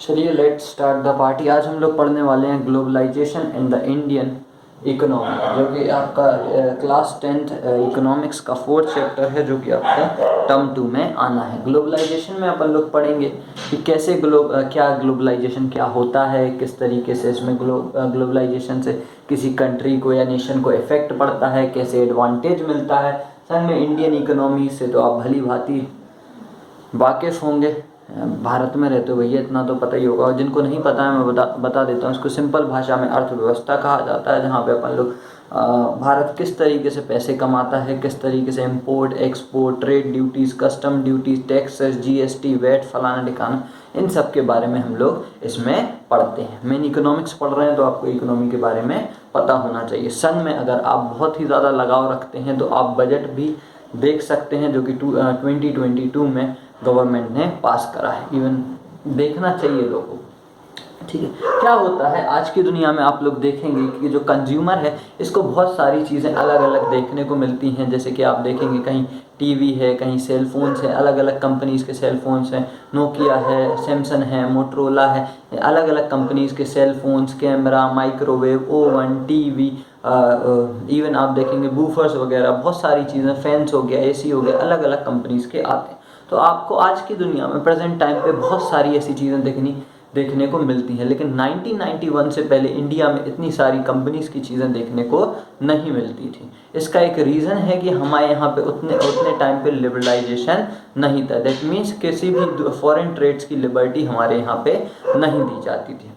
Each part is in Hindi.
चलिए लेट्स स्टार्ट द पार्टी। आज हम लोग पढ़ने वाले हैं globalisation in the Indian economy, जो कि आपका क्लास 10th इकोनॉमिक्स का 4th चैप्टर है, जो कि आपका टर्म 2 में आना है। ग्लोबलाइजेशन में अपन लोग पढ़ेंगे कि कैसे क्या ग्लोबलाइजेशन क्या होता है, किस तरीके से इसमें ग्लोबलाइजेशन से किसी कंट्री को या नेशन को इफेक्ट पड़ता है, कैसे एडवांटेज मिलता है। संग में इंडियन इकोनॉमी से तो आप भली भांति वाकिफ़ होंगे, भारत में रहते हो भैया, इतना तो पता ही होगा। और जिनको नहीं पता है मैं बता देता हूँ। इसको सिंपल भाषा में अर्थव्यवस्था कहा जाता है, जहाँ पे अपन लोग भारत किस तरीके से पैसे कमाता है, किस तरीके से import export, trade duties, custom duties, taxes, GST, VAT, फलाना ठिकाना, इन सब के बारे में हम लोग इसमें पढ़ते हैं। मेन इकोनॉमिक्स पढ़ रहे हैं तो आपको इकोनॉमी के बारे में पता होना चाहिए। संग में अगर आप बहुत ही ज़्यादा लगाव रखते हैं तो आप बजट भी देख सकते हैं, जो कि 2022 में गवर्नमेंट ने पास करा है। इवन देखना चाहिए लोगों को, ठीक है। क्या होता है आज की दुनिया में, आप लोग देखेंगे कि जो कंज्यूमर है इसको बहुत सारी चीज़ें अलग अलग देखने को मिलती हैं। जैसे कि आप देखेंगे कहीं टीवी है, कहीं सेल फोन्स है, अलग अलग कंपनीज़ के सेल फोन्स हैं, नोकिया है, सैमसंग है, मोटरोला है, अलग अलग कंपनीज़ के cell phones, camera, microwave, oven, TV, even आप देखेंगे बूफर्स वगैरह, बहुत सारी चीज़ें, फैंस हो गया, एसी हो गया, अलग अलग कंपनीज़ के आते हैं। तो आपको आज की दुनिया में प्रेजेंट टाइम पे बहुत सारी ऐसी चीज़ें देखने को मिलती हैं। लेकिन 1991 से पहले इंडिया में इतनी सारी कंपनीज़ की चीज़ें देखने को नहीं मिलती थी। इसका एक रीज़न है कि हमारे यहाँ पे उतने टाइम पे लिबरलाइजेशन नहीं था। दैट मीन्स किसी भी फॉरेन ट्रेड्स की लिबर्टी हमारे यहाँ पे नहीं दी जाती थी,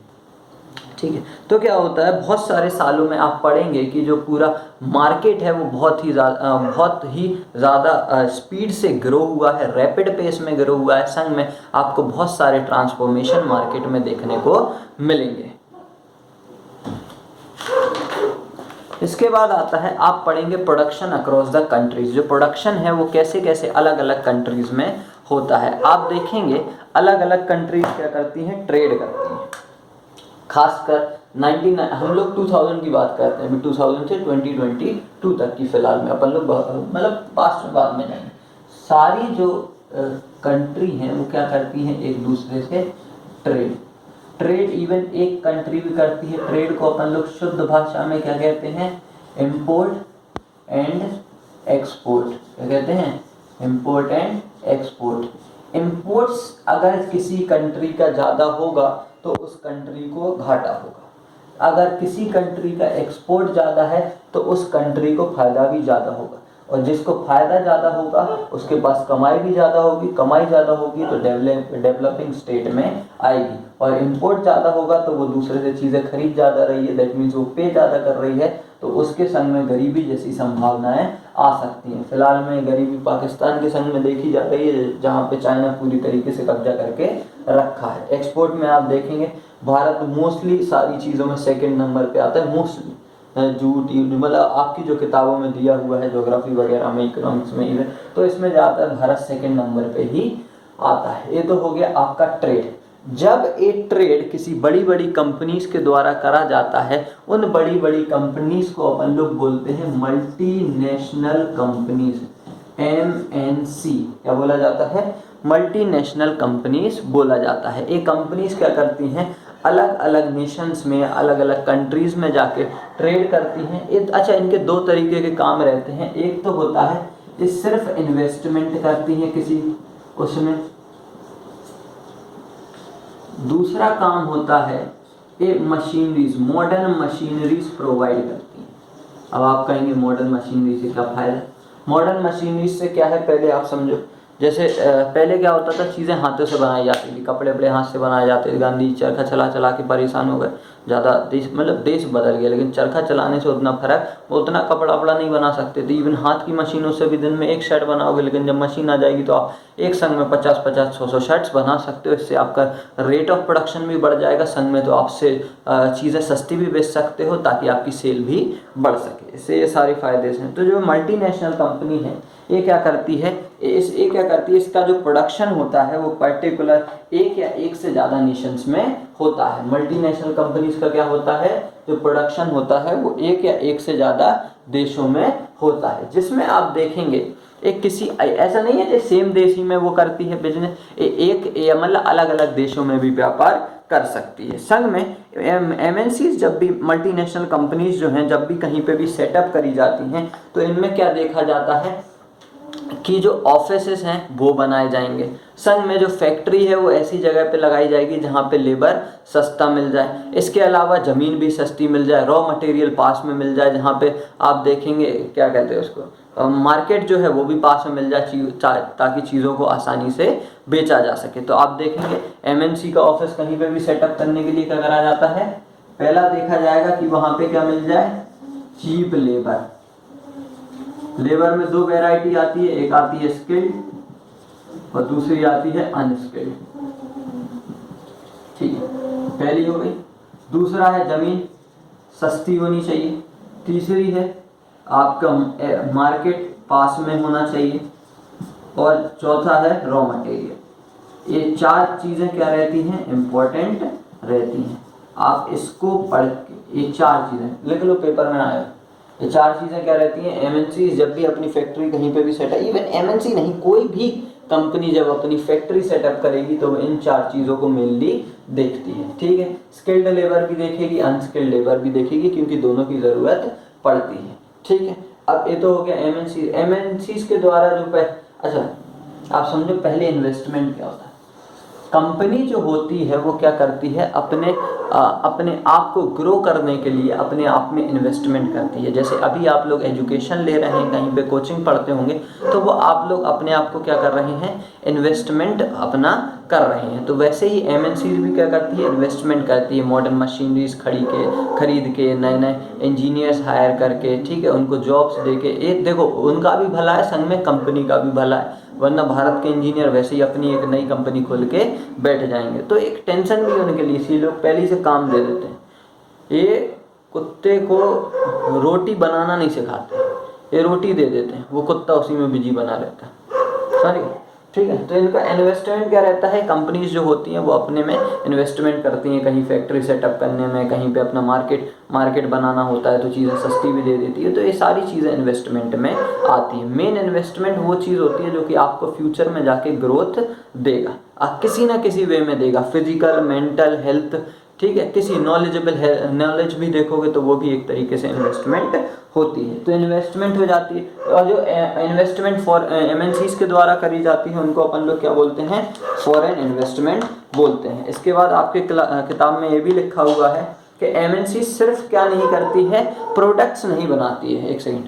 ठीक है। तो क्या होता है, बहुत सारे सालों में आप पढ़ेंगे कि जो पूरा मार्केट है वो बहुत ही ज़्यादा स्पीड से ग्रो हुआ है, रैपिड पेस में ग्रो हुआ है। संग में आपको बहुत सारे ट्रांसफॉर्मेशन मार्केट में देखने को मिलेंगे। इसके बाद आता है, आप पढ़ेंगे प्रोडक्शन अक्रॉस द कंट्रीज। जो प्रोडक्शन है वो कैसे कैसे अलग अलग कंट्रीज में होता है। आप देखेंगे अलग अलग कंट्रीज क्या करती हैं, ट्रेड करती हैं। खासकर 19 हम लोग 2000 की बात करते हैं, 2000 से 2022 तक की फिलहाल में अपन लोग मतलब पास्ट में बाद में जाएंगे। सारी जो कंट्री हैं वो क्या करती हैं, एक दूसरे से ट्रेड इवन एक कंट्री भी करती है ट्रेड को अपन लोग शुद्ध भाषा में क्या कहते हैं, इम्पोर्ट एंड एक्सपोर्ट। क्या कहते हैं, इम्पोर्ट एंड एक्सपोर्ट। इम्पोर्ट्स अगर किसी कंट्री का ज़्यादा होगा तो उस कंट्री को घाटा होगा, अगर किसी कंट्री का एक्सपोर्ट ज़्यादा है तो उस कंट्री को फ़ायदा भी ज़्यादा होगा, और जिसको फ़ायदा ज़्यादा होगा उसके पास कमाई भी ज़्यादा होगी, कमाई ज़्यादा होगी तो डेवलपिंग स्टेट में आएगी, और इंपोर्ट ज़्यादा होगा तो वो दूसरे से चीज़ें खरीद ज़्यादा रही है, दैट मीन्स वो पे ज़्यादा कर रही है, तो उसके संग में गरीबी जैसी संभावनाएं आ सकती हैं। फिलहाल में गरीबी पाकिस्तान के संग में देखी जा रही है, जहाँ पे चाइना पूरी तरीके से कब्जा करके रखा है। एक्सपोर्ट में आप देखेंगे भारत मोस्टली सारी चीज़ों में सेकंड नंबर पे आता है, मोस्टली झूठ मतलब आपकी जो किताबों में दिया हुआ है ज्योग्राफी वगैरह में, इकोनॉमिक्स में इवन, तो इसमें ज़्यादातर भारत सेकंड नंबर पे ही आता है। ये तो हो गया आपका ट्रेड। जब एक ट्रेड किसी बड़ी बड़ी कंपनीज के द्वारा करा जाता है, उन बड़ी बड़ी कंपनीज को अपन लोग बोलते हैं मल्टीनेशनल कंपनीज, MNC। क्या बोला जाता है, मल्टीनेशनल कंपनीज बोला जाता है। ये कंपनीज क्या करती हैं, अलग अलग नेशंस में, अलग अलग कंट्रीज में जाके ट्रेड करती हैं। अच्छा, इनके दो तरीके के काम रहते हैं। एक तो होता है ये सिर्फ इन्वेस्टमेंट करती हैं किसी उसमें, दूसरा काम होता है ये मशीनरीज, मॉडर्न मशीनरीज प्रोवाइड करती हैं। अब आप कहेंगे मॉडर्न मशीनरी से क्या फ़ायदा, मॉडर्न मशीनरीज से क्या है, पहले आप समझो, जैसे पहले क्या होता था, चीज़ें हाथों से बनाई जाती थी, कपड़े वपड़े हाथ से बनाए जाते थे। गांधी चरखा चला चला के परेशान हो गए, ज़्यादा देश मतलब देश बदल गया, लेकिन चरखा चलाने से उतना फर्क, उतना कपड़ा वपड़ा नहीं बना सकते थे। इवन हाथ की मशीनों से भी दिन में एक शर्ट बनाओगे, लेकिन जब मशीन आ जाएगी तो आप एक संग में 50-50, 100-100 शर्ट्स बना सकते हो। इससे आपका रेट ऑफ प्रोडक्शन भी बढ़ जाएगा, संग में तो आपसे चीज़ें सस्ती भी बेच सकते हो ताकि आपकी सेल भी बढ़ सके। इससे ये सारे फायदे हैं। तो जो मल्टीनेशनल कंपनी है ये क्या करती है, इसका जो प्रोडक्शन होता है वो पर्टिकुलर एक या एक से ज़्यादा नेशंस में होता है। मल्टीनेशनल कंपनीज का क्या होता है, जो प्रोडक्शन होता है वो एक या एक से ज़्यादा देशों में होता है। जिसमें आप देखेंगे एक किसी ऐसा नहीं है जो सेम देश ही में वो करती है बिजनेस, मतलब अलग अलग देशों में भी व्यापार कर सकती है। संघ में एमएनसीज जब भी मल्टीनेशनल कंपनीज जो हैं जब भी कहीं पे भी सेटअप करी जाती हैं तो इनमें क्या देखा जाता है कि जो ऑफिसेस हैं वो बनाए जाएंगे। संघ में जो फैक्ट्री है वो ऐसी जगह पे लगाई जाएगी जहाँ पे लेबर सस्ता मिल जाए। इसके अलावा ज़मीन भी सस्ती मिल जाए, रॉ मटेरियल पास में मिल जाए, जहाँ पे आप देखेंगे क्या कहते हैं उसको, मार्केट जो है वो भी पास में मिल जाए ताकि चीज़ों को आसानी से बेचा जा सके। तो आप देखेंगे एमएनसी का ऑफिस कहीं पर भी सेटअप करने के लिए क्या करा जाता है, पहला देखा जाएगा कि वहाँ पर क्या मिल जाए, चीप लेबर। लेबर में दो वैरायटी आती है, एक आती है स्किल्ड और दूसरी आती है अनस्किल्ड। ठीक है, पहली हो गई। दूसरा है जमीन सस्ती होनी चाहिए। तीसरी है आपका मार्केट पास में होना चाहिए। और चौथा है रॉ मटेरियल। ये चार चीज़ें क्या रहती हैं, इम्पोर्टेंट रहती हैं। आप इसको पढ़ के ये चार चीज़ें लिख लो, पेपर में आएगा। ये चार चीज़ें क्या रहती हैं, एमएनसी जब भी अपनी फैक्ट्री कहीं पे भी सेटअप, इवन एमएनसी नहीं कोई भी कंपनी जब अपनी फैक्ट्री सेटअप करेगी तो इन चार चीज़ों को मेनली देखती है। ठीक है, स्किल्ड लेबर भी देखेगी, अनस्किल्ड लेबर भी देखेगी, क्योंकि दोनों की ज़रूरत पड़ती है। ठीक है, अब ये तो हो गया एमएनसी के द्वारा जो अच्छा आप समझो पहले इन्वेस्टमेंट क्या होता है। कंपनी जो होती है वो क्या करती है, अपने आप को ग्रो करने के लिए अपने आप में इन्वेस्टमेंट करती है। जैसे अभी आप लोग एजुकेशन ले रहे हैं, कहीं पे कोचिंग पढ़ते होंगे, तो वो आप लोग अपने आप को क्या कर रहे हैं, इन्वेस्टमेंट अपना कर रहे हैं। तो वैसे ही एमएनसी भी क्या करती है, इन्वेस्टमेंट करती है, मॉडर्न मशीनरीज खरीद के नए नए इंजीनियर्स हायर करके, ठीक है, उनको जॉब्स दे के। एक देखो उनका भी भला है, संग में कंपनी का भी भला है, वरना भारत के इंजीनियर वैसे ही अपनी एक नई कंपनी खोल के बैठ जाएंगे। तो एक टेंशन भी उनके लिए, इसी लोग पहले से काम दे देते हैं। ये कुत्ते को रोटी बनाना नहीं सिखाते, ये रोटी दे देते हैं, वो कुत्ता उसी में बिजी बना रहता है। सॉरी, ठीक है। तो इनका इन्वेस्टमेंट क्या रहता है, कंपनीज जो होती हैं वो अपने में इन्वेस्टमेंट करती हैं, कहीं फैक्ट्री सेटअप करने में, कहीं पे अपना मार्केट बनाना होता है तो चीज़ें सस्ती भी दे देती है। तो ये सारी चीज़ें इन्वेस्टमेंट में आती हैं। मेन इन्वेस्टमेंट वो चीज़ होती है जो कि आपको फ्यूचर में जाके ग्रोथ देगा, किसी ना किसी वे में देगा, फिजिकल, मेंटल हेल्थ, ठीक है, किसी नॉलेज भी देखोगे तो वो भी एक तरीके से इन्वेस्टमेंट होती है। तो इन्वेस्टमेंट हो जाती है। और जो इन्वेस्टमेंट फॉर एमएनसीज के द्वारा करी जाती है उनको अपन लोग क्या बोलते हैं, फॉरेन इन्वेस्टमेंट बोलते हैं। इसके बाद आपके किताब में ये भी लिखा हुआ है कि एमएनसी सिर्फ क्या नहीं करती है, प्रोडक्ट्स नहीं बनाती है। एक सेकंड,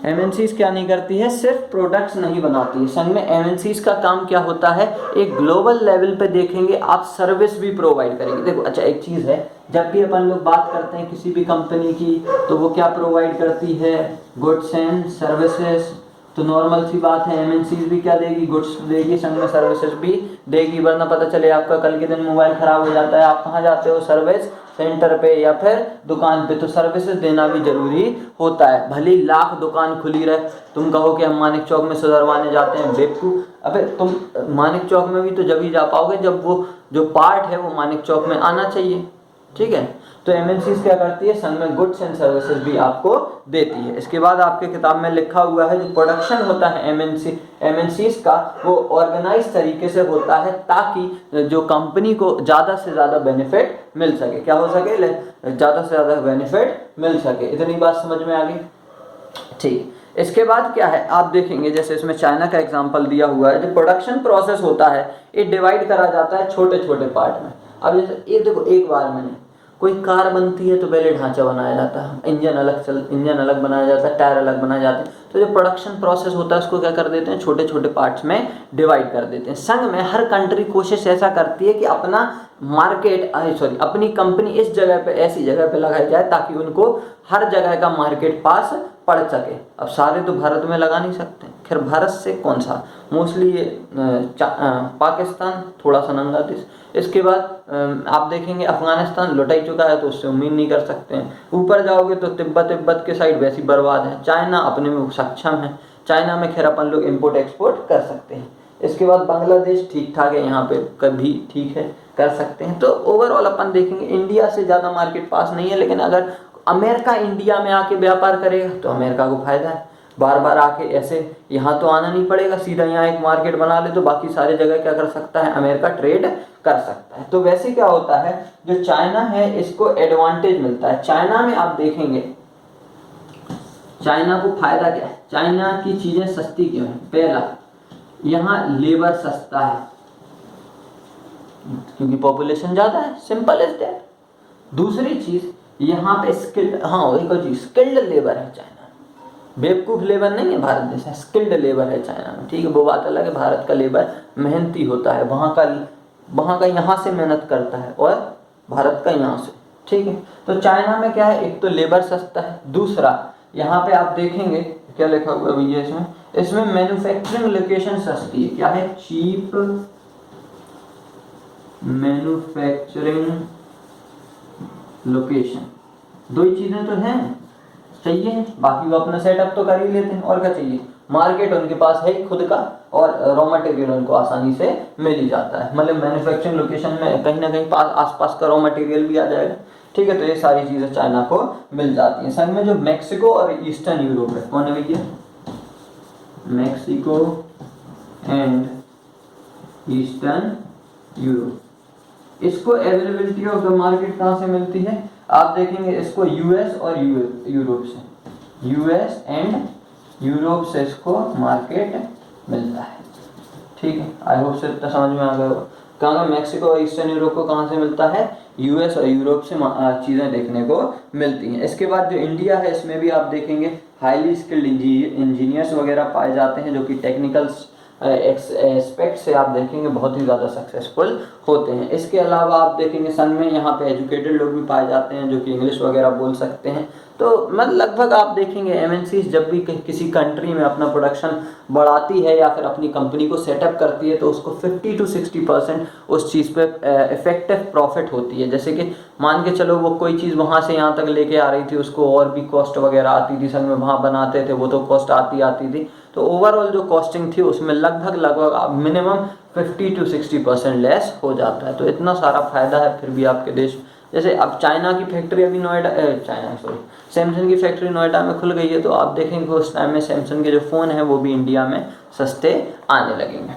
एमएनसीज क्या नहीं करती है, सिर्फ प्रोडक्ट्स नहीं बनाती है। संग में एमएनसीज का काम क्या होता है, एक ग्लोबल लेवल पे देखेंगे आप सर्विस भी प्रोवाइड करेंगे। देखो अच्छा एक चीज़ है, जब भी अपन लोग बात करते हैं किसी भी कंपनी की तो वो क्या प्रोवाइड करती है, गुड्स एंड सर्विसेज। तो नॉर्मल सी बात है, एमएनसीज भी क्या देगी, गुड्स देगी, संग में सर्विसेज भी देगी। वरना पता चले आपका कल के दिन मोबाइल खराब हो जाता है, आप कहाँ जाते हो, सर्विस सेंटर पे या फिर दुकान पे। तो सर्विसेज देना भी जरूरी होता है। भले लाख दुकान खुली रहे, तुम कहो कि हम मानिक चौक में सुधरवाने जाते हैं, बेवकूफ। अबे तुम मानिक चौक में भी तो जब ही जा पाओगे जब वो जो पार्ट है वो मानिक चौक में आना चाहिए। ठीक है, तो एमएनसी क्या करती है, संग में गुड्स एंड सर्विसेज भी आपको देती है। इसके बाद आपके किताब में लिखा हुआ है जो प्रोडक्शन होता है एमएनसी का, वो ऑर्गेनाइज तरीके से होता है ताकि जो कंपनी को ज़्यादा से ज़्यादा बेनिफिट मिल सके। क्या हो सके, ज़्यादा से ज़्यादा बेनिफिट मिल सके। इतनी बात समझ में आ गई, ठीक। इसके बाद क्या है, आप देखेंगे जैसे इसमें चाइना का एग्जांपल दिया हुआ है। जो प्रोडक्शन प्रोसेस होता है ये डिवाइड करा जाता है छोटे छोटे पार्ट में। अब जैसे ये देखो, एक बार में कोई कार बनती है तो पहले ढांचा बनाया जाता है, इंजन अलग बनाया जाता है, टायर अलग बनाए जाते हैं। तो जो प्रोडक्शन प्रोसेस होता है उसको क्या कर देते हैं, छोटे छोटे पार्ट्स में डिवाइड कर देते हैं। संग में हर कंट्री कोशिश ऐसा करती है कि अपना अपनी कंपनी इस जगह पे, ऐसी जगह पे लगाई जाए ताकि उनको हर जगह का मार्केट पास पड़ सके। अब सारे तो भारत में लगा नहीं सकते, खैर भारत से कौन सा, मोस्टली पाकिस्तान थोड़ा सा नंगा देश। इसके बाद आप देखेंगे अफगानिस्तान लुट ही चुका है तो उससे उम्मीद नहीं कर सकते हैं। ऊपर जाओगे तो तिब्बत के साइड वैसी बर्बाद है। चाइना अपने में सक्षम है, चाइना में खैर अपन लोग इंपोर्ट एक्सपोर्ट कर सकते हैं। इसके बाद बांग्लादेश ठीक ठाक है, यहाँ पे कभी ठीक है, कर सकते हैं। तो ओवरऑल अपन देखेंगे इंडिया से ज़्यादा मार्केट पास नहीं है, लेकिन अगर अमेरिका इंडिया में आके व्यापार करेगा तो अमेरिका को फायदा है। बार बार आके ऐसे यहाँ तो आना नहीं पड़ेगा, सीधा यहाँ एक मार्केट बना ले तो बाकी सारी जगह क्या कर सकता है, अमेरिका ट्रेड कर सकता है। तो वैसे क्या होता है, जो चाइना है इसको एडवांटेज मिलता है। चाइना में आप देखेंगे, चाइना को फायदा क्या है, चाइना की चीजें सस्ती क्यों है? पहला, यहाँ लेबर सस्ता है क्योंकि पॉपुलेशन ज्यादा है, सिंपल इज दैट। दूसरी चीज यहाँ पे स्किल्ड, हाँ एक और चीज, स्किल्ड लेबर है चाइना में, बेवकूफ लेबर नहीं है भारत जैसा, स्किल्ड लेबर है चाइना में, ठीक है। वो बात अलग है, भारत का लेबर मेहनती होता है, वहाँ का यहाँ से मेहनत करता है और भारत का यहाँ से, ठीक है। तो चाइना में क्या है, एक तो लेबर सस्ता है, दूसरा यहाँ पे आप देखेंगे क्या लिखा हुआ भैया इसमें मैन्युफैक्चरिंग लोकेशन सस्ती है। क्या है, चीप मैन्युफैक्चरिंग लोकेशन। दो ही चीजें तो हैं, चाहिए, बाकी वो अपना सेटअप तो कर ही लेते हैं, और क्या चाहिए। मार्केट उनके पास है खुद का, और रॉ मटेरियल उनको आसानी से मिल ही जाता है, मतलब मैन्युफैक्चरिंग लोकेशन में कहीं ना कहीं आसपास का रॉ मटेरियल भी आ जाएगा, ठीक है। तो ये सारी चीजें चाइना को मिल जाती हैं। संग में जो मैक्सिको और ईस्टर्न यूरोप है, कौन है भैया, मैक्सिको एंड ईस्टर्न यूरोप, इसको अवेलेबिलिटी ऑफ द मार्केट कहाँ से मिलती है, आप देखेंगे इसको यूएस और यूरोप से, यूएस एंड यूरोप से इसको मार्केट मिलता है, ठीक है। आई होप से इतना समझ में आ गया होगा। कहाँ मैक्सिको और ईस्टर्न यूरोप को कहाँ से मिलता है, यूएस और यूरोप से चीज़ें देखने को मिलती हैं। इसके बाद जो इंडिया है, इसमें भी आप देखेंगे हाईली स्किल्ड इंजीनियर्स वगैरह पाए जाते हैं, जो कि टेक्निकल एस्पेक्ट से आप देखेंगे बहुत ही ज़्यादा सक्सेसफुल होते हैं। इसके अलावा आप देखेंगे संघ में यहाँ पे एजुकेटेड लोग भी पाए जाते हैं, जो कि इंग्लिश वगैरह बोल सकते हैं। तो मतलब लगभग आप देखेंगे एमएनसीज जब भी किसी कंट्री में अपना प्रोडक्शन बढ़ाती है या फिर अपनी कंपनी को सेटअप करती है, तो उसको 50 to 60% उस चीज़ पे इफेक्टिव प्रॉफिट होती है। जैसे कि मान के चलो वो कोई चीज़ वहाँ से यहाँ तक लेके आ रही थी, उसको और भी कॉस्ट वगैरह आती थी, संग में वहाँ बनाते थे वो तो कॉस्ट आती थी, तो ओवरऑल जो कॉस्टिंग थी उसमें लगभग मिनिमम 50 to 60% लेस हो जाता है। तो इतना सारा फायदा है फिर भी आपके देश। जैसे अब चाइना की फैक्ट्री अभी सैमसंग की फैक्ट्री नोएडा में खुल गई है, तो आप देखेंगे उस टाइम में सैमसंग के जो फ़ोन हैं वो भी इंडिया में सस्ते आने लगेंगे।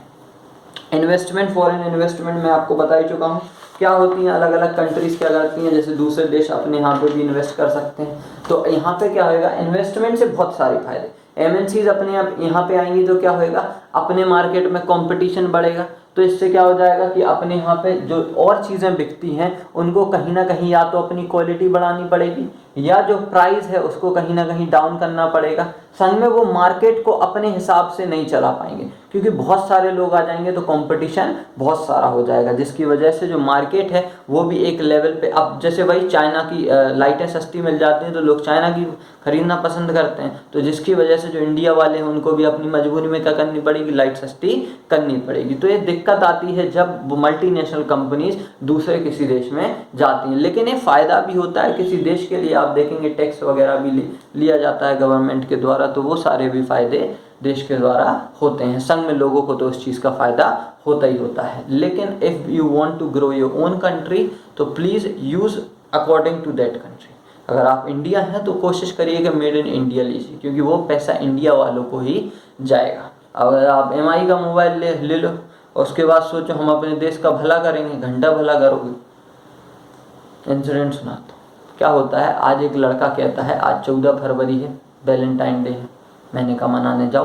इन्वेस्टमेंट, फॉरेन इन्वेस्टमेंट मैं आपको बता ही चुका हूँ क्या होती हैं, अलग अलग कंट्रीज़ क्या करती हैं, जैसे दूसरे देश अपने यहाँ पे भी इन्वेस्ट कर सकते हैं। तो यहाँ पे क्या होगा, इन्वेस्टमेंट से बहुत सारे फायदे, एमएनसीज अपने आप यहाँ पे आएंगी तो क्या होएगा, अपने मार्केट में कंपटीशन बढ़ेगा, तो इससे क्या हो जाएगा कि अपने यहाँ पे जो और चीज़ें बिकती हैं उनको कहीं ना कहीं या तो अपनी क्वालिटी बढ़ानी पड़ेगी, या जो प्राइस है उसको कहीं ना कहीं डाउन करना पड़ेगा। संग में वो मार्केट को अपने हिसाब से नहीं चला पाएंगे, क्योंकि बहुत सारे लोग आ जाएंगे तो कंपटीशन बहुत सारा हो जाएगा, जिसकी वजह से जो मार्केट है वो भी एक लेवल पे, अब जैसे वही चाइना की लाइटें सस्ती मिल जाती हैं तो लोग चाइना की खरीदना पसंद करते हैं, तो जिसकी वजह से जो इंडिया वाले हैं उनको भी अपनी मजबूरी में क्या करनी पड़ेगी, लाइट सस्ती करनी पड़ेगी। तो ये दिक्कत आती है जब मल्टीनेशनल कंपनीज दूसरे किसी देश में जाती हैं। लेकिन ये फ़ायदा भी होता है किसी देश के लिए, आप देखेंगे टैक्स वगैरह भी लिया जाता है गवर्नमेंट के द्वारा, तो वो सारे भी फ़ायदे देश के द्वारा होते हैं। संग में लोगों को तो उस चीज़ का फ़ायदा होता ही होता है। लेकिन if you want to grow your own country तो please use according to that country. अगर आप इंडिया हैं तो कोशिश करिए कि मेड इन इंडिया लीजिए, क्योंकि वो पैसा इंडिया वालों को ही जाएगा। अगर आप एमआई का मोबाइल ले लो, उसके बाद सोचो हम अपने देश का भला करेंगे, घंटा भला करोगे। इंसिडेंट सुनाता हूँ क्या होता है। आज एक लड़का कहता है आज 14 फरवरी है, वैलेंटाइन डे है, मैंने कहा मनाने जाओ,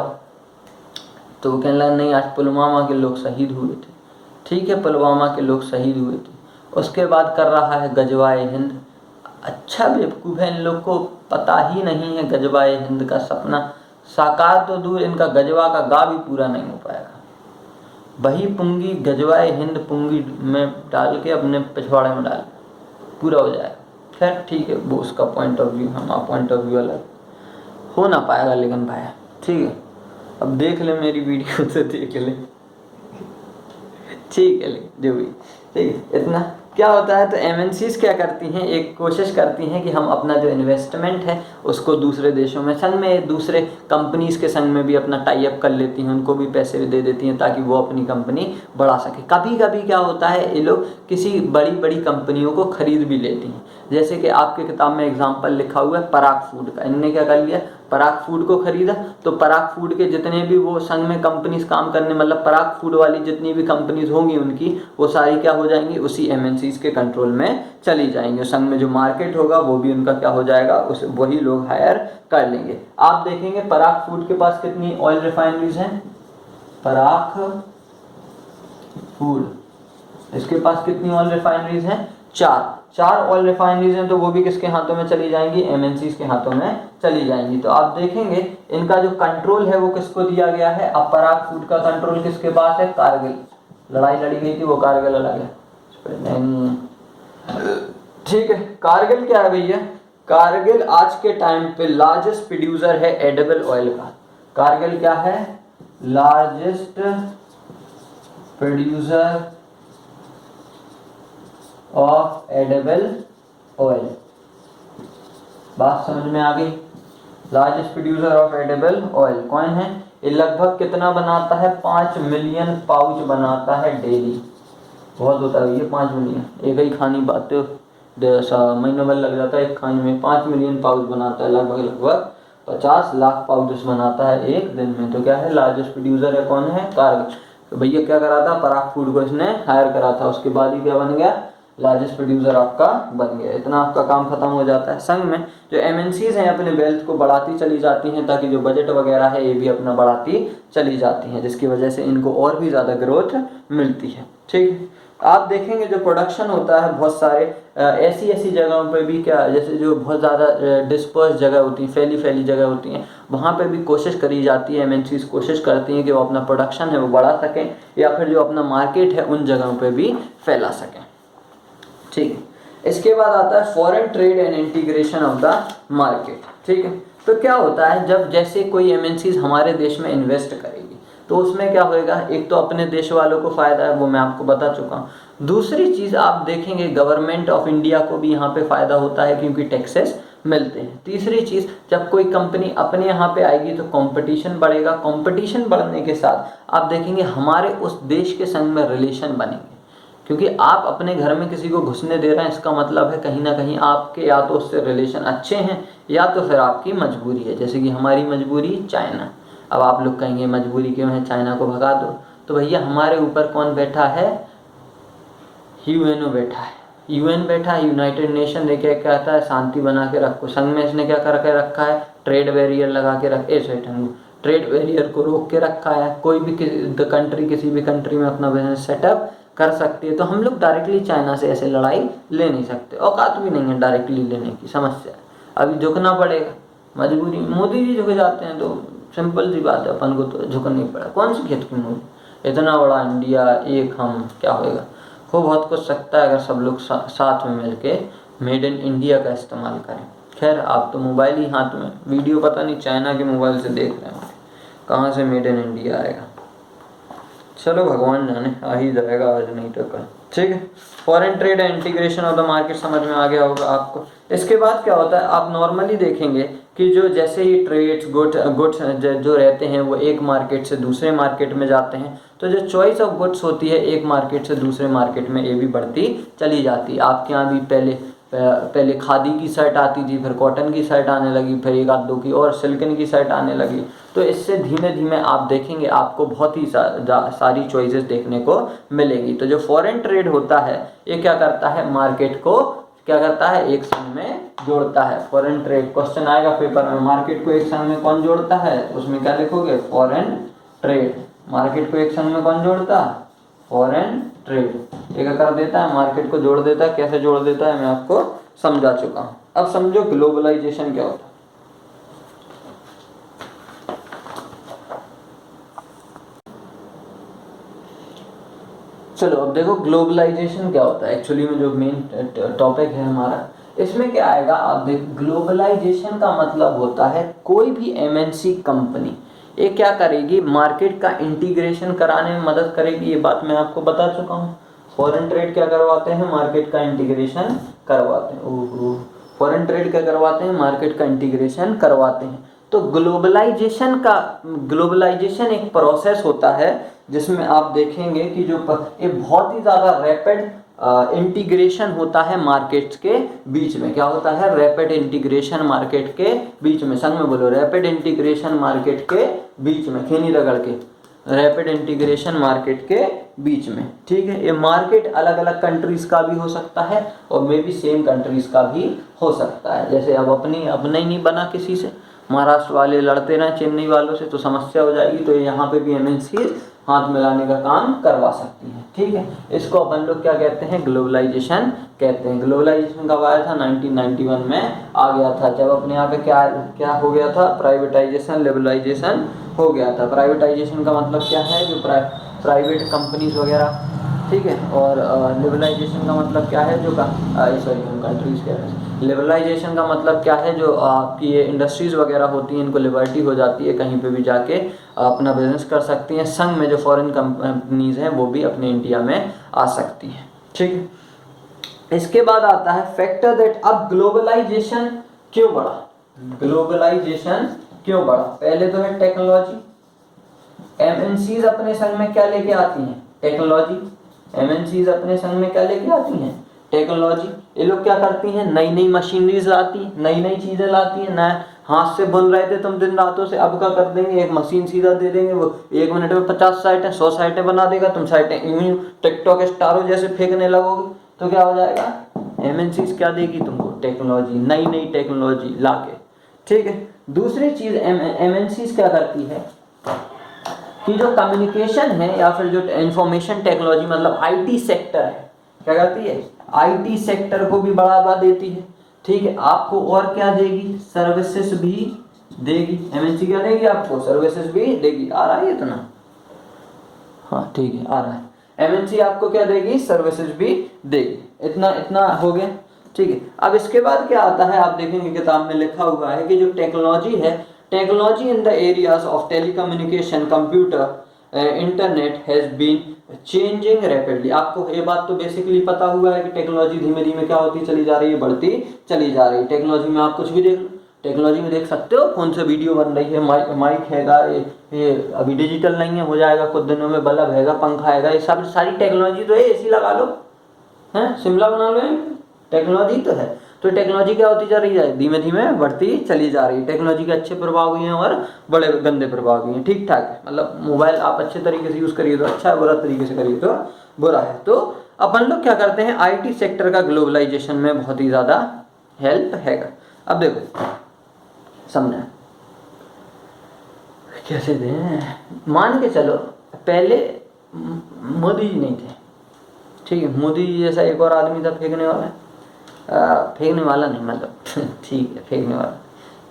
तो वो कहने लगा नहीं आज पुलवामा के लोग शहीद हुए थे। ठीक है, पुलवामा के लोग शहीद हुए थे। उसके बाद कर रहा है गजवाए हिंद। अच्छा बेवकूफ़ है, इन लोग को पता ही नहीं है गजवाए हिंद का सपना साकार तो दूर, इनका गजवा का गा भी पूरा नहीं हो पाएगा। वही पुंगी गजवाए हिंद पुंगी में डाल के अपने पिछवाड़े में डाल पूरा हो जाएगा। खैर ठीक है, वो उसका पॉइंट ऑफ व्यू, हमारा पॉइंट ऑफ व्यू अलग हो ना पाएगा। लेकिन भाई ठीक है, अब देख ले मेरी वीडियो से, देख ले ठीक है, जो भी ठीक है। इतना क्या होता है, तो एमएनसीज क्या करती हैं, एक कोशिश करती हैं कि हम अपना जो इन्वेस्टमेंट है उसको दूसरे देशों में, संग में दूसरे कंपनीज के संग में भी अपना टाई अप कर लेती हैं, उनको भी पैसे दे देती हैं ताकि वो अपनी कंपनी बढ़ा सके। कभी कभी क्या होता है, ये लोग किसी बड़ी बड़ी कंपनियों को खरीद भी लेती हैं। जैसे कि आपके किताब में एग्जाम्पल लिखा हुआ है पराग फूड का। इनने क्या कर लिया, पराग फूड को खरीदा, तो पराग फूड के जितने भी वो संघ में कंपनीज काम करने, मतलब पराग फूड वाली जितनी भी कंपनीज होंगी उनकी, वो सारी क्या हो जाएंगी, उसी एमएनसीज के कंट्रोल में चली जाएंगी। संघ में जो मार्केट होगा वो भी उनका क्या हो जाएगा, उस वही लोग हायर कर लेंगे। आप देखेंगे पराग फूड के पास कितनी ऑयल रिफाइनरीज हैं, पराग फूड, इसके पास कितनी ऑयल रिफाइनरीज हैं, चार ऑयल रिफाइनरीज हैं, तो वो भी किसके हाथों में चली जाएंगी, एमएनसीज के हाथों में चली जाएंगी। तो आप देखेंगे इनका जो कंट्रोल है वो किसको दिया गया है, अब पराग फूड का कंट्रोल किसके पास है, कारगिल, लड़ाई लड़ी गई थी वो कारगिल लड़ा गया, ठीक है। कारगिल क्या है भैया, कारगिल आज के टाइम पे लार्जेस्ट प्रोड्यूसर है एडिबल ऑयल का। कारगिल क्या है, largest producer of edible oil, बात समझ में आ गई। Largest producer of edible oil कौन है, ये लगभग कितना बनाता है, 5 मिलियन पाउच बनाता है डेली। बहुत होता है ये 5 मिलियन, एक ही खानी बात महीनों भर लग जाता है एक खाने में। 5 मिलियन पाउच बनाता है, लगभग 50 लाख पाउच बनाता है एक दिन में। तो क्या है, लार्जेस्ट प्रोड्यूसर है, कौन है, कारगिल। तो भैया क्या करा था, पराग फूड को इसने हायर करा था, उसके बाद ही क्या बन गया, लार्जेस्ट प्रोड्यूसर आपका बन गया। इतना आपका काम खत्म हो जाता है। संघ में जो एमएनसीज हैं अपने वेल्थ को बढ़ाती चली जाती हैं, ताकि जो बजट वगैरह है ये भी अपना बढ़ाती चली जाती हैं, जिसकी वजह से इनको और भी ज़्यादा ग्रोथ मिलती है, ठीक है। आप देखेंगे जो प्रोडक्शन होता है बहुत सारे ऐसी जगहों पे भी, क्या जैसे जो बहुत ज़्यादा डिस्पर्स जगह होती हैं, फैली जगह होती हैं, वहाँ पे भी कोशिश करी जाती है, एमएनसीज कोशिश करती हैं कि वो अपना प्रोडक्शन है वो बढ़ा सकें, या फिर जो अपना मार्केट है उन जगहों पे भी फैला सकें, ठीक है। इसके बाद आता है foreign trade and integration of the market, ठीक है। तो क्या होता है, जब जैसे कोई एमएनसीज हमारे देश में इन्वेस्ट करेगी तो उसमें क्या होएगा, एक तो अपने देश वालों को फ़ायदा है, वो मैं आपको बता चुका हूँ। दूसरी चीज़ आप देखेंगे गवर्नमेंट ऑफ इंडिया को भी यहाँ पे फ़ायदा होता है, क्योंकि टैक्सेस मिलते हैं। तीसरी चीज़, जब कोई कंपनी अपने यहाँ पे आएगी तो कंपटीशन बढ़ेगा, कंपटीशन बढ़ने के साथ आप देखेंगे हमारे उस देश के संग में रिलेशन बनेंगे, क्योंकि आप अपने घर में किसी को घुसने दे रहे हैं, इसका मतलब है कहीं ना कहीं आपके या तो उससे रिलेशन अच्छे हैं या तो फिर आपकी मजबूरी है। जैसे कि हमारी मजबूरी चाइना, अब आप लोग कहेंगे मजबूरी क्यों है, चाइना को भगा दो, तो भैया हमारे ऊपर कौन बैठा है, यूएनओ बैठा है, यूएन बैठा है, यूनाइटेड नेशन देखिए क्या कहता है, शांति बना के रखो। संघ में इसने क्या करके रखा है, ट्रेड बैरियर लगा के ट्रेड बैरियर को रोक के रखा है। कोई भी कंट्री किसी भी कंट्री में अपना बिजनेस सेटअप कर सकती है। तो हम लोग डायरेक्टली चाइना से ऐसे लड़ाई ले नहीं सकते, औकात भी नहीं है डायरेक्टली लेने की, समस्या है, अभी झुकना पड़ेगा, मजबूरी। मोदी जी झुक जाते हैं तो सिंपल सी बात है, अपन को तो झुकना नहीं पड़ा। कौन सी खेत की मोदी, इतना बड़ा इंडिया, एक हम, क्या होएगा, खूब बहुत कुछ सकता है अगर सब लोग साथ में मिलके मेड इन इंडिया का इस्तेमाल करें। खैर आप तो मोबाइल ही हाथ में, वीडियो पता नहीं चाइना के मोबाइल से देख रहे हैं, कहाँ से मेड इन इंडिया आएगा, चलो भगवान जाने, आ ही जाएगा आज नहीं तो कल, ठीक है। Foreign trade and integration of the market समझ में आ गया होगा आपको। इसके बाद क्या होता है, आप नॉर्मली देखेंगे कि जो जैसे ही ट्रेड्स गुड्स जो रहते हैं वो एक मार्केट से दूसरे मार्केट में जाते हैं, तो जो चॉइस ऑफ गुड्स होती है एक मार्केट से दूसरे मार्केट में ये भी बढ़ती चली जाती है। आपके यहाँ भी पहले खादी की शर्ट आती थी, फिर कॉटन की शर्ट आने लगी, फिर एक आध दो की और सिल्कन की शर्ट आने लगी। तो इससे धीमे धीमे आप देखेंगे आपको बहुत ही सारी चॉइसेस देखने को मिलेगी। तो जो फॉरेन ट्रेड होता है ये क्या करता है, मार्केट को क्या करता है, एक संग में जोड़ता है। फॉरेन ट्रेड क्वेश्चन आएगा पेपर में, मार्केट को एक संग में कौन जोड़ता है, उसमें क्या लिखोगे, फॉरेन ट्रेड। मार्केट को एक संग में कौन जोड़ता है, फॉरेन ट्रेड। एक कर देता है, मार्केट को जोड़ देता है। कैसे जोड़ देता है मैं आपको समझा चुका हूँ। अब समझो ग्लोबलाइजेशन क्या होता है। चलो अब देखो ग्लोबलाइजेशन क्या होता है। एक्चुअली में जो मेन टॉपिक है हमारा, इसमें क्या आएगा, आप देख, ग्लोबलाइजेशन का मतलब होता है कोई भी एमएनसी कंपनी ये क्या करेगी, मार्केट का इंटीग्रेशन कराने में मदद करेगी। ये बात मैं आपको बता चुका हूँ। फॉरेन ट्रेड क्या करवाते हैं, मार्केट का इंटीग्रेशन करवाते हैं। फॉरेन ट्रेड क्या करवाते हैं, मार्केट का इंटीग्रेशन करवाते हैं। तो ग्लोबलाइजेशन एक प्रोसेस होता है जिसमें आप देखेंगे कि जो ये बहुत ही ज़्यादा रैपिड इंटीग्रेशन होता है मार्केट्स के बीच में। क्या होता है? रैपिड इंटीग्रेशन मार्केट के बीच में। संग में बोलो, रैपिड इंटीग्रेशन मार्केट के बीच में, खीनी रगड़ के, रैपिड इंटीग्रेशन मार्केट के बीच में। ठीक है, ये मार्केट अलग अलग कंट्रीज का भी हो सकता है और मे बी सेम कंट्रीज का भी हो सकता है। जैसे अब अपना ही नहीं बना किसी से, महाराष्ट्र वाले लड़ते रहे चेन्नई वालों से तो समस्या हो जाएगी, तो यहाँ पे भी एमएनसी हाथ मिलाने का काम करवा सकती है। ठीक है, इसको अपन लोग क्या कहते हैं? ग्लोबलाइजेशन कहते हैं। ग्लोबलाइजेशन कब आया था? 1991 में आ गया था, जब अपने यहाँ पे क्या क्या हो गया था? प्राइवेटाइजेशन, लिबरलाइजेशन हो गया था। प्राइवेटाइजेशन का मतलब क्या है? जो प्राइवेट कंपनीज वगैरह, ठीक है, और लिबरलाइजेशन का मतलब क्या है? जो सॉरी हम कंट्रीज कह रहे हैं। लिबरलाइजेशन का मतलब क्या है? जो आपकी ये इंडस्ट्रीज़ वगैरह होती हैं, इनको लिबर्टी हो जाती है, कहीं पे भी जाके अपना बिजनेस कर सकती हैं। संग में जो फॉरेन कंपनीज हैं वो भी अपने इंडिया में आ सकती हैं। ठीक है, इसके बाद आता है फैक्टर दैट अब ग्लोबलाइजेशन क्यों बढ़ा? ग्लोबलाइजेशन क्यों बढ़ा? पहले तो है टेक्नोलॉजी। एमएनसीज अपने संग में क्या लेके आती हैं? टेक्नोलॉजी। एमएनसीज अपने संग में क्या लेके आती हैं? टेक्नोलॉजी। ये लोग क्या करती हैं? नई नई मशीनरीज लाती, नई नई चीजें लाती हैं। नया हाथ से बुन रहे थे तुम दिन रातों से, अब क्या कर देंगे? एक मशीन सीधा दे देंगे, वो 1 मिनट में 50 साइटें 100 साइटें बना देगा। तुम साइटें यूं टिकटॉक स्टारों जैसे फेंकने लगोगे तो क्या हो जाएगा? एमएनसीज क्या देगी तुमको? टेक्नोलॉजी, नई नई टेक्नोलॉजी लाके। ठीक है, दूसरी चीज एमएनसीज क्या करती है कि जो कम्युनिकेशन है या फिर जो इंफॉर्मेशन टेक्नोलॉजी मतलब आईटी सेक्टर है, क्या करती है? आईटी सेक्टर को भी बढ़ावा देती है। ठीक है, आपको और क्या देगी? सर्विसेज भी देगी। एमएनसी क्या देगी आपको? सर्विसेज भी देगी। आ रहा है इतना? हाँ ठीक है, आ रहा है। एमएनसी आपको क्या देगी? सर्विसेज भी देगी। इतना इतना हो गया। ठीक है, अब इसके बाद क्या आता है? आप देखेंगे किताब में लिखा हुआ है कि जो टेक्नोलॉजी है, technology in the areas of telecommunication, computer, internet has been changing rapidly. आपको ये बात तो बेसिकली पता हुआ है कि टेक्नोलॉजी धीमे धीमे क्या होती चली जा रही है? बढ़ती चली जा रही है। टेक्नोलॉजी में आप कुछ भी देख लो, टेक्नोलॉजी में देख सकते हो, फोन से वीडियो बन रही है, माइक हैगा, ये अभी डिजिटल नहीं है, हो जाएगा कुछ दिनों में, बल्ब हैगा, पंखा हैगा, ये सब सारी टेक्नोलॉजी तो है। एसी लगा लो, हैं, शिमला बना लो, टेक्नोलॉजी तो है। तो टेक्नोलॉजी क्या होती जा रही है? धीमे धीमे बढ़ती चली जा रही है। टेक्नोलॉजी के अच्छे प्रभाव भी हैं और बड़े गंदे प्रभाव भी हैं। ठीक ठाक है, मतलब मोबाइल आप अच्छे तरीके से यूज़ करिए तो अच्छा है, बुरा तरीके से करिए तो बुरा है। तो अपन लोग क्या करते हैं? आईटी सेक्टर का ग्लोबलाइजेशन में बहुत ही ज़्यादा हेल्प हैगा। अब देखो समझना कैसे दें। मान के चलो पहले मोदी जी नहीं थे, ठीक है, मोदी जी जैसा एक और आदमी था फेंकने वाला, फेंकने वाला नहीं मतलब ठीक है फेंकने वाला,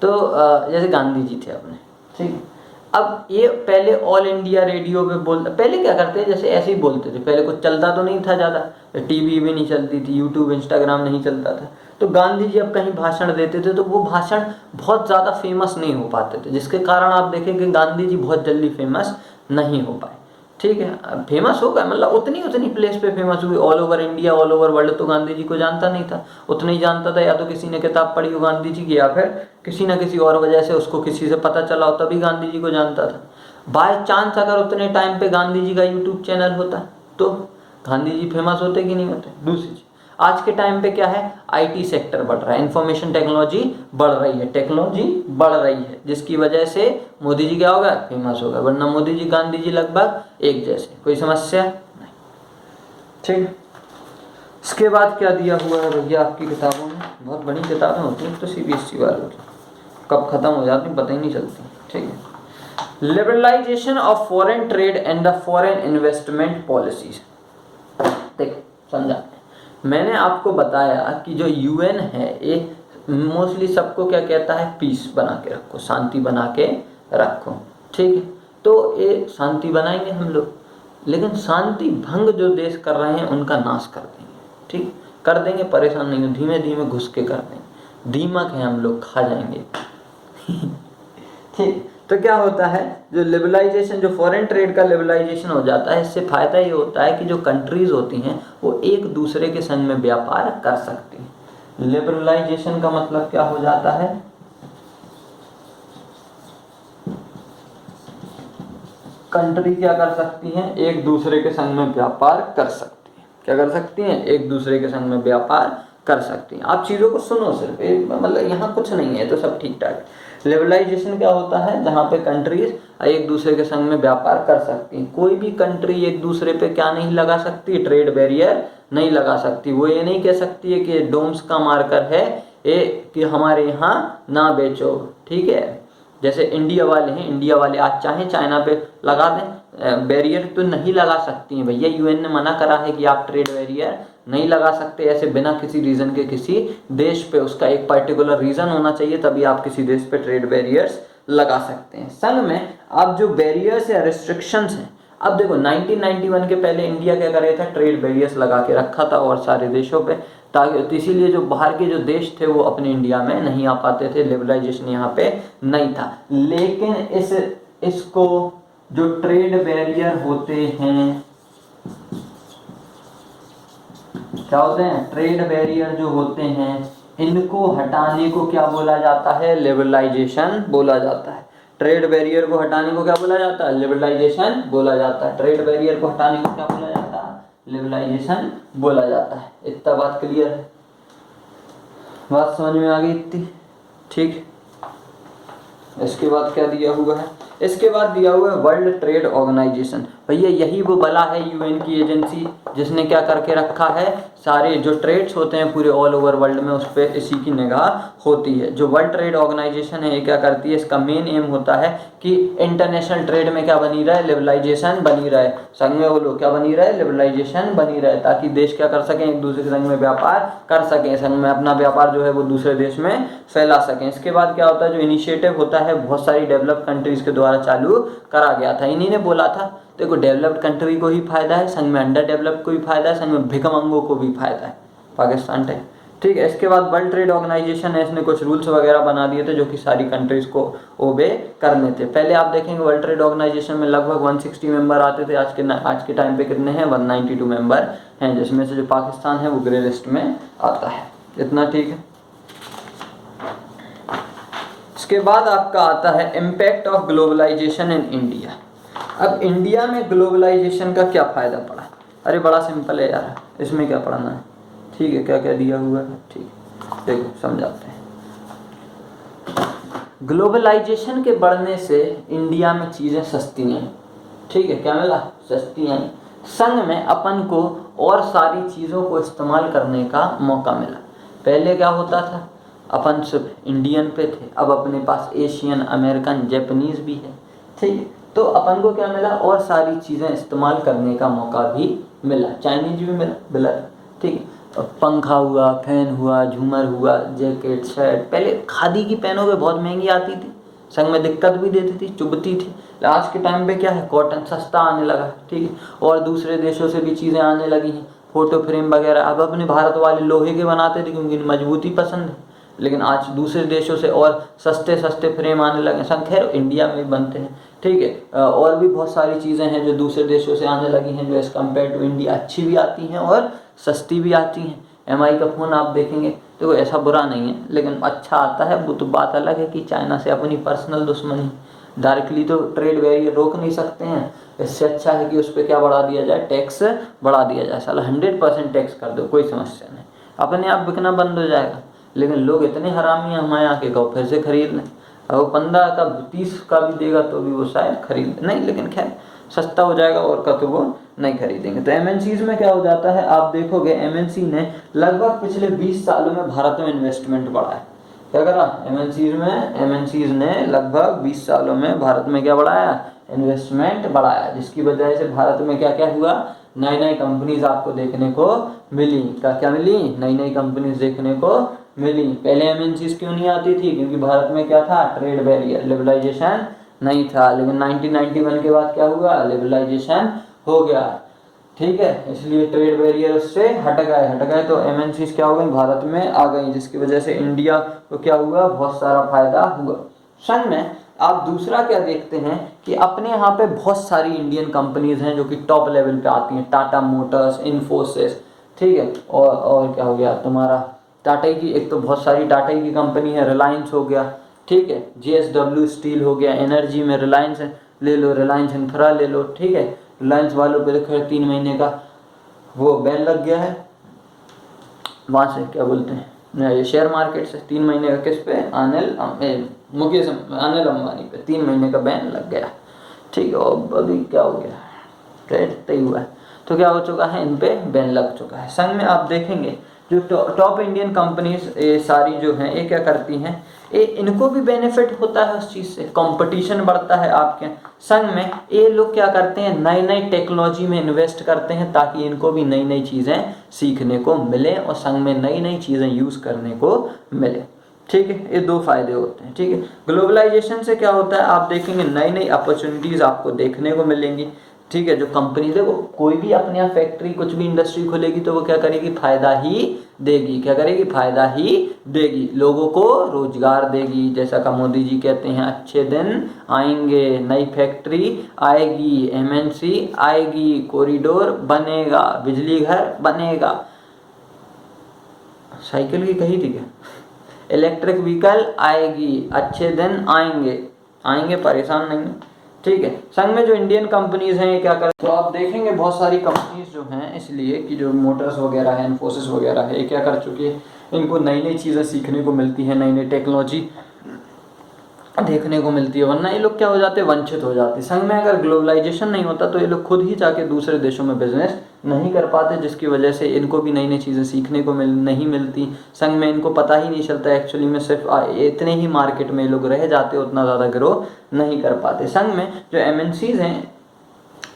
तो जैसे गांधी जी थे अपने, ठीक है। अब ये पहले ऑल इंडिया रेडियो पे बोलते, पहले क्या करते हैं जैसे ऐसे ही बोलते थे, पहले कुछ चलता तो नहीं था ज़्यादा, टीवी भी नहीं चलती थी, यूट्यूब इंस्टाग्राम नहीं चलता था, तो गांधी जी अब कहीं भाषण देते थे तो वो भाषण बहुत ज़्यादा फेमस नहीं हो पाते थे, जिसके कारण आप देखें कि गांधी जी बहुत जल्दी फेमस नहीं हो पाए। ठीक है, फेमस हो गए मतलब उतनी प्लेस पे फेमस हुए, all over India all over world तो गांधी जी को जानता नहीं था, उतना ही जानता था या तो किसी ने किताब पढ़ी हो गांधी जी की, या फिर किसी न किसी और वजह से उसको किसी से पता चला हो तभी गांधी जी को जानता था। बाय चांस अगर उतने टाइम पे गांधी जी का यूट्यूब चैनल होता तो गांधी जी फेमस होते कि नहीं होते। दूसरी चीज आज के टाइम पे क्या है, आईटी सेक्टर बढ़ रहा है, इंफॉर्मेशन टेक्नोलॉजी बढ़ रही है, टेक्नोलॉजी बढ़ रही है, जिसकी वजह से मोदी जी क्या होगा, फेमस होगा, वरना मोदी जी गांधी जी लगभग एक जैसे, कोई समस्या नहीं। ठीक, इसके बाद क्या दिया हुआ है भैया आपकी किताबों में, बहुत बड़ी किताबें होती हैं तो सीबीएसई वालों की, कब खत्म हो जाती पता ही नहीं चलती। ठीक है, liberalisation of foreign trade and the foreign investment policies. देखो समझा, मैंने आपको बताया कि जो यूएन है ये मोस्टली सबको क्या कहता है, पीस बना के रखो, शांति बना के रखो। ठीक है, तो ये शांति बनाएंगे हम लोग, लेकिन शांति भंग जो देश कर रहे हैं उनका नाश कर देंगे। ठीक कर देंगे, परेशान नहीं हो, धीमे धीमे घुस के कर देंगे, दीमक है हम लोग, खा जाएंगे। ठीक, तो क्या होता है, जो लिबरलाइजेशन, जो फॉरेन ट्रेड का लिबरलाइजेशन हो जाता है, इससे फायदा ये होता है कि जो कंट्रीज होती हैं वो एक दूसरे के संग में व्यापार कर सकती हैं। लिबरलाइजेशन का मतलब क्या हो जाता है, कंट्री क्या कर सकती हैं, एक दूसरे के संग में व्यापार कर सकती हैं। क्या कर सकती हैं, एक दूसरे के संग में व्यापार कर सकती हैं। आप चीज़ों को सुनो सिर्फ, मतलब यहाँ कुछ नहीं है तो सब ठीक ठाक। लिबरलाइजेशन क्या होता है, जहाँ पे कंट्रीज एक दूसरे के संग में व्यापार कर सकती हैं। कोई भी कंट्री एक दूसरे पे क्या नहीं लगा सकती, ट्रेड बैरियर नहीं लगा सकती। वो ये नहीं कह सकती है कि डोम्स का मार्कर है ये कि हमारे यहाँ ना बेचो, ठीक है। जैसे इंडिया वाले हैं, इंडिया वाले आज चाहें चाइना पे लगा दें बैरियर, तो नहीं लगा सकती हैं भैया। यूएन ने मना करा है कि आप ट्रेड बैरियर नहीं लगा सकते ऐसे बिना किसी रीज़न के किसी देश पे। उसका एक पर्टिकुलर रीज़न होना चाहिए, तभी आप किसी देश पे ट्रेड बैरियर्स लगा सकते हैं। संग में अब जो बैरियर्स या रिस्ट्रिक्शंस हैं, अब देखो 1991 के पहले इंडिया क्या कर रहा था, ट्रेड बैरियर्स लगा के रखा था और सारे देशों पे, ताकि तो इसीलिए जो बाहर के जो देश थे वो अपने इंडिया में नहीं आ पाते थे, लिबरलाइजेशन यहाँ पे नहीं था। लेकिन इसको जो ट्रेड बैरियर होते हैं, क्या होते हैं, ट्रेड बैरियर जो होते हैं, इनको हटाने को क्या बोला जाता है, लिबरलाइजेशन बोला जाता है। ट्रेड बैरियर को हटाने को क्या बोला जाता है, लिबरलाइजेशन बोला जाता है। ट्रेड बैरियर को हटाने को क्या बोला जाता है, लिबरलाइजेशन बोला जाता है। इतना बात क्लियर है, बात समझ में आ गई इतनी, ठीक। इसके बाद क्या दिया हुआ है, इसके बाद दिया हुआ है वर्ल्ड ट्रेड ऑर्गेनाइजेशन। भैया यही वो बला है यूएन की एजेंसी जिसने क्या करके रखा है, सारे जो ट्रेड्स होते हैं पूरे ऑल ओवर वर्ल्ड में उस पर इसी की निगाह होती है। जो वर्ल्ड ट्रेड ऑर्गेनाइजेशन है ये क्या करती है, इसका मेन एम होता है कि इंटरनेशनल ट्रेड में क्या बनी रहे, लिबरलाइजेशन बनी रहे। संग में बोलो क्या बनी रहे, लिबरलाइजेशन बनी रहे, ताकि देश क्या कर सकें, एक दूसरे के संग में व्यापार कर सकें, संग में अपना व्यापार जो है वो दूसरे देश में फैला सकें। इसके बाद क्या होता है, जो इनिशिएटिव होता है बहुत सारी डेवलप कंट्रीज के द्वारा चालू करा गया था। इन्हीं ने बोला था देखो डेवलप्ड कंट्री को ही फायदा है, संग में अंडर डेवलप को भी फायदा है, संग में भिखमंगों को भी फायदा है, पाकिस्तान टाइप, ठीक है। इसके बाद वर्ल्ड ट्रेड ऑर्गेनाइजेशन है, इसने कुछ रूल्स वगैरह बना दिए थे जो कि सारी कंट्रीज को ओबे करने थे। पहले आप देखेंगे वर्ल्ड ट्रेड ऑर्गेनाइजेशन में लगभग 160 मेंबर आते थे, आज के टाइम पे कितने हैं, 192 मेंबर हैं, जिसमें से जो पाकिस्तान है वो ग्रे लिस्ट में आता है। इतना ठीक है। इसके बाद आपका आता है impact of globalisation in India. अब इंडिया में ग्लोबलाइजेशन का क्या फ़ायदा पड़ा, अरे बड़ा सिंपल है यार, इसमें क्या पढ़ना है, ठीक है, क्या क्या दिया हुआ है, ठीक है, देखो समझाते हैं। ग्लोबलाइजेशन के बढ़ने से इंडिया में चीज़ें सस्ती हैं, ठीक है, क्या मिला, सस्ती हैं। संग में अपन को और सारी चीज़ों को इस्तेमाल करने का मौका मिला। पहले क्या होता था, अपन सिर्फ इंडियन पे थे, अब अपने पास एशियन, अमेरिकन, जापानीज़ भी है, ठीक है। तो अपन को क्या मिला, और सारी चीज़ें इस्तेमाल करने का मौका भी मिला, चाइनीज भी मिला, ठीक है। पंखा हुआ, फैन हुआ, झूमर हुआ, जैकेट, शर्ट, पहले खादी की पहनोगे बहुत महंगी आती थी, संग में दिक्कत भी देती थी, चुभती थी। आज के टाइम पे क्या है, कॉटन सस्ता आने लगा, ठीक है, और दूसरे देशों से भी चीज़ें आने लगी हैं, फोटो फ्रेम वगैरह। अब अपने भारत वाले लोहे के बनाते थे क्योंकि मजबूती पसंद है, लेकिन आज दूसरे देशों से और सस्ते सस्ते फ्रेम आने लगे, सब खैर इंडिया में भी बनते हैं, ठीक है। और भी बहुत सारी चीज़ें हैं जो दूसरे देशों से आने लगी हैं, जो एज़ कम्पेयर टू इंडिया अच्छी भी आती हैं और सस्ती भी आती हैं। MI का फ़ोन आप देखेंगे तो ऐसा बुरा नहीं है, लेकिन अच्छा आता है, वो तो बात अलग है कि चाइना से अपनी पर्सनल दुश्मनी, डायरेक्टली तो ट्रेड बैरियर रोक नहीं सकते हैं। इससे अच्छा है कि उस पर क्या बढ़ा दिया जाए, टैक्स बढ़ा दिया जाए, साला 100% टैक्स कर दो, कोई समस्या नहीं, अपने आप बिकना बंद हो जाएगा। लेकिन लोग इतने हरामी हैं हमारे यहाँ के, कहो फिर से खरीद लें, और वो 15 का 30 का भी देगा तो भी वो शायद खरीद नहीं, लेकिन खैर सस्ता हो जाएगा और का तो वो नहीं खरीदेंगे। तो MNCs में क्या हो जाता है, आप देखोगे MNC ने लगभग पिछले 20 सालों में भारत में इन्वेस्टमेंट बढ़ाया। क्या करा, MNCs ने लगभग 20 सालों में भारत में क्या बढ़ाया, इन्वेस्टमेंट बढ़ाया, जिसकी वजह से भारत में क्या क्या हुआ, नई नई कंपनीज आपको देखने को मिली। क्या मिली, नई नई कंपनीज देखने को मिली। पहले MNCs क्यों नहीं आती थी, क्योंकि भारत में क्या था, ट्रेड बैरियर, लिबरलाइजेशन नहीं था। लेकिन 1991 के बाद क्या हुआ, लिबरलाइजेशन हो गया, ठीक है, इसलिए ट्रेड बैरियर उससे हट गए तो MNCs क्या हो गई, भारत में आ गई, जिसकी वजह से इंडिया को क्या हुआ, बहुत सारा फायदा हुआ। संग में आप दूसरा क्या देखते हैं कि अपने यहाँ पे बहुत सारी इंडियन कंपनीज हैं जो कि टॉप लेवल पे आती हैं, टाटा मोटर्स, इन्फोसिस, ठीक है, और क्या हो गया तुम्हारा टाटा की, एक तो बहुत सारी टाटा की कंपनी है, रिलायंस हो गया, ठीक है, JSW स्टील हो गया, एनर्जी में रिलायंस है, ले लो, रिलायंस इंफ्रा ले लो, ठीक है। रिलायंस वालों पे देखो 3 महीने का वो बैन लग गया है, वहाँ से क्या बोलते हैं ये शेयर मार्केट से 3 महीने का, किस पे, मुकेश अनिल अंबानी पे 3 महीने का बैन लग गया, ठीक है। और अभी क्या हो गया, ट्रेड तय हुआ है, तो क्या हो चुका है, इन पे बैन लग चुका है। संग में आप देखेंगे जो टॉप इंडियन कंपनीज ये सारी जो हैं ये क्या करती हैं, ये इनको भी बेनिफिट होता है उस चीज़ से, कंपटीशन बढ़ता है आपके संग में। ये लोग क्या करते हैं, नई नई टेक्नोलॉजी में इन्वेस्ट करते हैं ताकि इनको भी नई नई चीज़ें सीखने को मिले और संग में नई नई चीज़ें यूज़ करने को मिले, ठीक है। ये 2 फायदे होते हैं, ठीक है। ग्लोबलाइजेशन से क्या होता है, आप देखेंगे नई नई अपॉर्चुनिटीज़ आपको देखने को मिलेंगी, ठीक है। जो कंपनी, देखो कोई भी अपने यहाँ फैक्ट्री कुछ भी इंडस्ट्री खोलेगी तो वो क्या करेगी, फायदा ही देगी, क्या करेगी, फायदा ही देगी, लोगों को रोजगार देगी। जैसा कि मोदी जी कहते हैं अच्छे दिन आएंगे, नई फैक्ट्री आएगी, एमएनसी आएगी, कॉरिडोर बनेगा, बिजली घर बनेगा, साइकिल की कही थी क्या, इलेक्ट्रिक व्हीकल आएगी, अच्छे दिन आएंगे, आएंगे, परेशान नहीं, ठीक है। संग में जो इंडियन कंपनीज हैं ये क्या कर, तो आप देखेंगे बहुत सारी कंपनीज जो हैं, इसलिए कि जो मोटर्स वगैरह है, इन्फोसिस वगैरह है, ये क्या कर चुकी है, इनको नई नई चीज़ें सीखने को मिलती है, नई नई टेक्नोलॉजी देखने को मिलती है, वरना ये लोग क्या हो जाते हैं, वंचित हो जाते हैं। संग में अगर ग्लोबलाइजेशन नहीं होता तो ये लोग खुद ही जाके दूसरे देशों में बिजनेस नहीं कर पाते, जिसकी वजह से इनको भी नई नई चीज़ें सीखने को नहीं मिलती। संग में इनको पता ही नहीं चलता एक्चुअली में, सिर्फ इतने ही मार्केट में लोग रह जाते, उतना ज़्यादा ग्रो नहीं कर पाते। संग में जो एमएनसीज हैं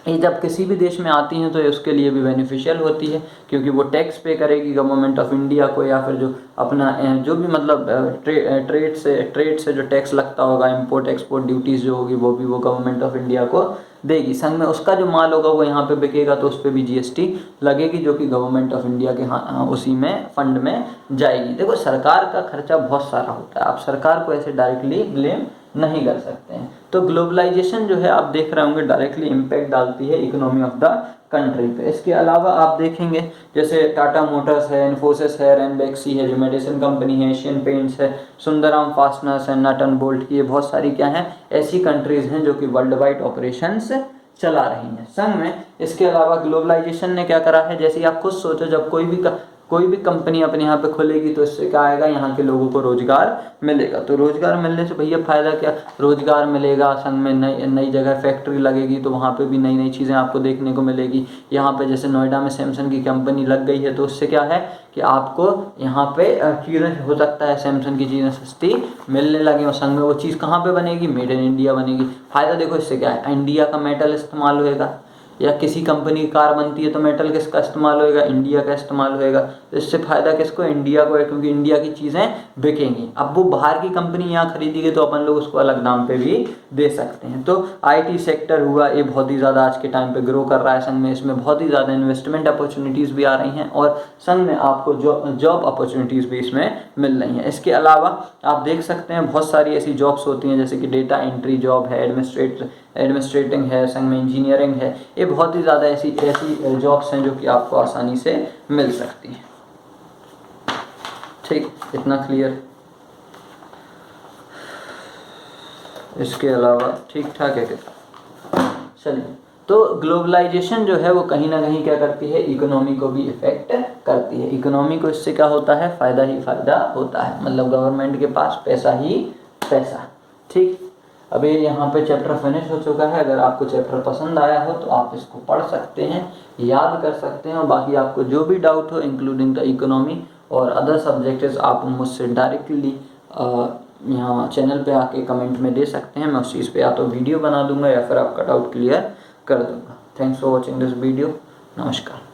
ये जब किसी भी देश में आती हैं तो ये उसके लिए भी बेनिफिशियल होती है, क्योंकि वो टैक्स पे करेगी गवर्नमेंट ऑफ इंडिया को, या फिर जो अपना जो भी मतलब ट्रेड से जो टैक्स लगता होगा, इंपोर्ट एक्सपोर्ट ड्यूटीज़ जो होगी वो भी वो गवर्नमेंट ऑफ इंडिया को देगी। संग में उसका जो माल होगा वो यहाँ पे बिकेगा तो उस पर भी जीएसटी लगेगी, जो कि गवर्नमेंट ऑफ इंडिया के उसी में फंड में जाएगी। देखो सरकार का खर्चा बहुत सारा होता है, आप सरकार को ऐसे डायरेक्टली ब्लेम नहीं कर सकते हैं। तो ग्लोबलाइजेशन जो है आप देख रहे होंगे डायरेक्टली इम्पैक्ट डालती है इकोनॉमी ऑफ द कंट्री पे। इसके अलावा आप देखेंगे जैसे टाटा मोटर्स है, इन्फोसिस है, रैनबैक्सी है, जो मेडिसिन कंपनी है, एशियन पेंट्स है, सुंदरम फास्टनर्स है, नट एंड बोल्ट की, ये बहुत सारी क्या हैं, ऐसी कंट्रीज़ हैं जो कि वर्ल्ड वाइड ऑपरेशंस चला रही हैं। संग में इसके अलावा ग्लोबलाइजेशन ने क्या करा है, जैसे आप खुद सोचो, जब कोई भी कंपनी अपने यहाँ पे खोलेगी तो इससे क्या आएगा, यहाँ के लोगों को रोजगार मिलेगा। तो रोजगार मिलने से भैया फ़ायदा क्या, रोजगार मिलेगा, संग में नई जगह फैक्ट्री लगेगी तो वहाँ पे भी नई नई चीज़ें आपको देखने को मिलेगी। यहाँ पे जैसे नोएडा में सैमसंग की कंपनी लग गई है तो उससे क्या है कि आपको यहाँ पे चीज़ें, हो सकता है सैमसंग की चीज़ें सस्ती मिलने लगे और संग में वो चीज़ कहाँ पर बनेगी, मेड इन इंडिया बनेगी। फ़ायदा देखो इससे क्या है, इंडिया का मेटल इस्तेमाल होएगा, या किसी कंपनी की कार बनती है तो मेटल किसका इस्तेमाल होएगा, इंडिया का इस्तेमाल होएगा। तो इससे फ़ायदा किसको, इंडिया को है, क्योंकि इंडिया की चीज़ें बिकेंगी। अब वो बाहर की कंपनी यहाँ खरीदेगी तो अपन लोग उसको अलग दाम पे भी दे सकते हैं। तो आईटी सेक्टर हुआ, ये बहुत ही ज़्यादा आज के टाइम पे ग्रो कर रहा है। संग में इसमें बहुत ही ज़्यादा इन्वेस्टमेंट अपॉर्चुनिटीज़ भी आ रही हैं और संग में आपको जॉब अपॉर्चुनिटीज़ भी इसमें मिल रही हैं। इसके अलावा आप देख सकते हैं बहुत सारी ऐसी जॉब्स होती हैं जैसे कि डेटा एंट्री जॉब है, एडमिनिस्ट्रेटिंग है, संग में इंजीनियरिंग है, ये बहुत ही ज़्यादा ऐसी जॉब्स हैं जो कि आपको आसानी से मिल सकती हैं। ठीक, इतना क्लियर। इसके अलावा ठीक ठाक है क्या, चलिए। तो ग्लोबलाइजेशन जो है वो कहीं ना कहीं क्या करती है, इकोनॉमी को भी इफेक्ट करती है। इकोनॉमी को इससे क्या होता है, फ़ायदा ही फ़ायदा होता है, मतलब गवर्नमेंट के पास पैसा ही पैसा। ठीक, अभी यहाँ पे चैप्टर फिनिश हो चुका है। अगर आपको चैप्टर पसंद आया हो तो आप इसको पढ़ सकते हैं, याद कर सकते हैं, और बाकी आपको जो भी डाउट हो इंक्लूडिंग द इकोनॉमी और अदर सब्जेक्ट्स आप मुझसे डायरेक्टली यहाँ चैनल पे आके कमेंट में दे सकते हैं। मैं उस चीज़ पे या तो वीडियो बना दूंगा या फिर आपका डाउट क्लियर कर दूंगा। Thanks for watching this video. नमस्कार।